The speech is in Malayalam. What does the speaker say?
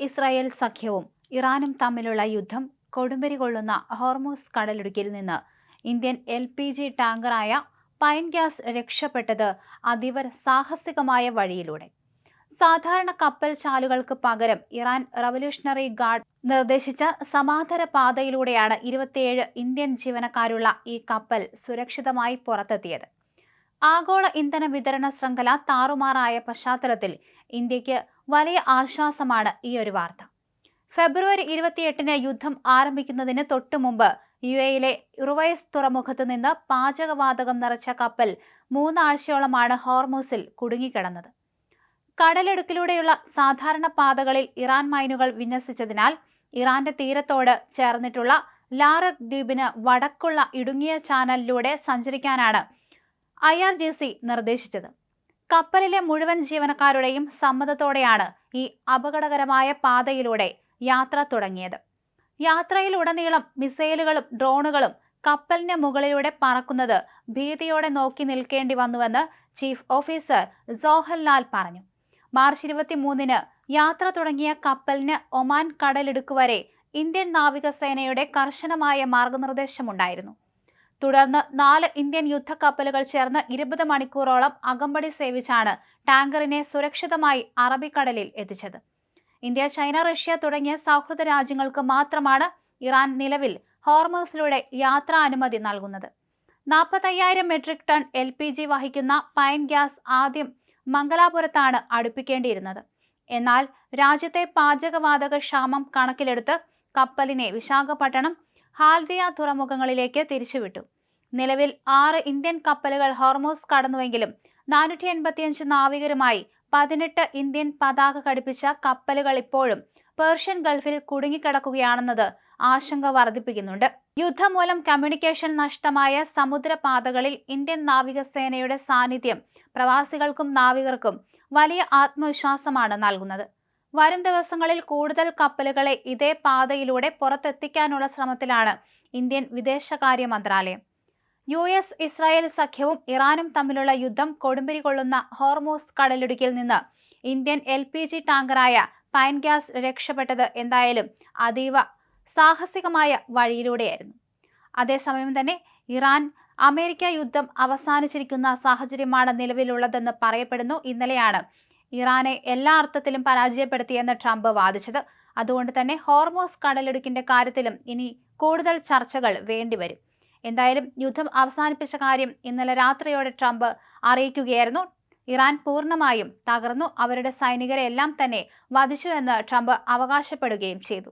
ഇസ്രായേൽ സഖ്യവും ഇറാനും തമ്മിലുള്ള യുദ്ധം കൊടുമ്പിരി കൊള്ളുന്ന ഹോർമൂസ് കടലിടുക്കിൽ നിന്ന് ഇന്ത്യൻ LPG ടാങ്കറായ പൈൻ ഗ്യാസ് രക്ഷപ്പെട്ടത് അതീവ സാഹസികമായ വഴിയിലൂടെ. സാധാരണ കപ്പൽ ചാലുകൾക്ക് പകരം ഇറാൻ റവല്യൂഷണറി ഗാർഡ് നിർദ്ദേശിച്ച സമാന്തര പാതയിലൂടെയാണ് 27 ഇന്ത്യൻ ജീവനക്കാരുള്ള ഈ കപ്പൽ സുരക്ഷിതമായി പുറത്തെത്തിയത്. ആഗോള ഇന്ധന വിതരണ ശൃംഖല താറുമാറായ പശ്ചാത്തലത്തിൽ ഇന്ത്യക്ക് വലിയ ആശ്വാസമാണ് ഈ ഒരു വാർത്ത. ഫെബ്രുവരി 28-ന് യുദ്ധം ആരംഭിക്കുന്നതിന് തൊട്ടുമുമ്പ് UAE-യിലെ ഉറുവൈസ് തുറമുഖത്ത് നിന്ന് പാചകവാതകം നിറച്ച കപ്പൽ 3 ആഴ്ചയോളമാണ് ഹോർമൂസിൽ കുടുങ്ങിക്കിടന്നത്. കടലിടുക്കിലൂടെയുള്ള സാധാരണ പാതകളിൽ ഇറാൻ മൈനുകൾ വിന്യസിച്ചതിനാൽ ഇറാന്റെ തീരത്തോട് ചേർന്നിട്ടുള്ള ലാറക് ദ്വീപിന് വടക്കുള്ള ഇടുങ്ങിയ ചാനലിലൂടെ സഞ്ചരിക്കാനാണ് IRGC നിർദ്ദേശിച്ചത്. കപ്പലിലെ മുഴുവൻ ജീവനക്കാരുടെയും സമ്മതത്തോടെയാണ് ഈ അപകടകരമായ പാതയിലൂടെ യാത്ര തുടങ്ങിയത്. യാത്രയിലുടനീളം മിസൈലുകളും ഡ്രോണുകളും കപ്പലിന് മുകളിലൂടെ പറക്കുന്നത് ഭീതിയോടെ നോക്കി നിൽക്കേണ്ടി വന്നുവെന്ന് ചീഫ് ഓഫീസർ സോഹൽ ലാൽ പറഞ്ഞു. മാർച്ച് 23-ന് യാത്ര തുടങ്ങിയ കപ്പലിന് ഒമാൻ കടലിടുക്ക് വരെ ഇന്ത്യൻ നാവികസേനയുടെ കർശനമായ മാർഗനിർദ്ദേശമുണ്ടായിരുന്നു. തുടർന്ന് 4 ഇന്ത്യൻ യുദ്ധക്കപ്പലുകൾ ചേർന്ന് 20 മണിക്കൂറോളം അകമ്പടി സേവിച്ചാണ് ടാങ്കറിനെ സുരക്ഷിതമായി അറബിക്കടലിൽ എത്തിച്ചത്. ഇന്ത്യ, ചൈന, റഷ്യ തുടങ്ങിയ സൗഹൃദ രാജ്യങ്ങൾക്ക് മാത്രമാണ് ഇറാൻ നിലവിൽ ഹോർമൂസിലൂടെ യാത്രാ അനുമതി നൽകുന്നത്. 45,000 മെട്രിക് ടൺ LPG വഹിക്കുന്ന പൈൻ ഗ്യാസ് ആദ്യം മംഗലാപുരത്താണ് അടുപ്പിക്കേണ്ടിയിരുന്നത്. എന്നാൽ രാജ്യത്തെ പാചകവാതക ക്ഷാമം കണക്കിലെടുത്ത് കപ്പലിനെ വിശാഖപട്ടണം, ഹാൽദിയ തുറമുഖങ്ങളിലേക്ക് തിരിച്ചുവിട്ടു. നിലവിൽ 6 ഇന്ത്യൻ കപ്പലുകൾ ഹോർമൂസ് കടന്നുവെങ്കിലും 485 നാവികരുമായി 18 ഇന്ത്യൻ പതാക ഘടിപ്പിച്ച കപ്പലുകൾ ഇപ്പോഴും പേർഷ്യൻ ഗൾഫിൽ കുടുങ്ങിക്കിടക്കുകയാണെന്നത് ആശങ്ക വർദ്ധിപ്പിക്കുന്നുണ്ട്. യുദ്ധം മൂലം കമ്മ്യൂണിക്കേഷൻ നഷ്ടമായ സമുദ്രപാതകളിൽ ഇന്ത്യൻ നാവികസേനയുടെ സാന്നിധ്യം പ്രവാസികൾക്കും നാവികർക്കും വലിയ ആത്മവിശ്വാസമാണ് നൽകുന്നത്. വരും ദിവസങ്ങളിൽ കൂടുതൽ കപ്പലുകളെ ഇതേ പാതയിലൂടെ പുറത്തെത്തിക്കാനുള്ള ശ്രമത്തിലാണ് ഇന്ത്യൻ വിദേശകാര്യ മന്ത്രാലയം. ഇസ്രായേൽ സഖ്യവും ഇറാനും തമ്മിലുള്ള യുദ്ധം കൊടുമ്പിരി കൊള്ളുന്ന ഹോർമൂസ് കടലിടുക്കിൽ നിന്ന് ഇന്ത്യൻ LPG ടാങ്കറായ പൈൻ ഗ്യാസ് രക്ഷപ്പെട്ടത് എന്തായാലും അതീവ സാഹസികമായ വഴിയിലൂടെയായിരുന്നു. അതേസമയം തന്നെ ഇറാൻ അമേരിക്ക യുദ്ധം അവസാനിച്ചിരിക്കുന്ന സാഹചര്യമാണ് നിലവിലുള്ളതെന്ന് പറയപ്പെടുന്നു. ഇന്നലെയാണ് ഇറാനെ എല്ലാ അർത്ഥത്തിലും പരാജയപ്പെടുത്തിയെന്ന് ട്രംപ് വാദിച്ചത്. അതുകൊണ്ട് തന്നെ ഹോർമൂസ് കടലിടുക്കിന്റെ കാര്യത്തിലും ഇനി കൂടുതൽ ചർച്ചകൾ വേണ്ടിവരും. എന്തായാലും യുദ്ധം അവസാനിപ്പിച്ച കാര്യം ഇന്നലെ രാത്രിയോടെ ട്രംപ് അറിയിക്കുകയായിരുന്നു. ഇറാൻ പൂർണ്ണമായും തകർന്നു, അവരുടെ സൈനികരെ എല്ലാം തന്നെ വധിച്ചു എന്ന് ട്രംപ് അവകാശപ്പെടുകയും ചെയ്തു.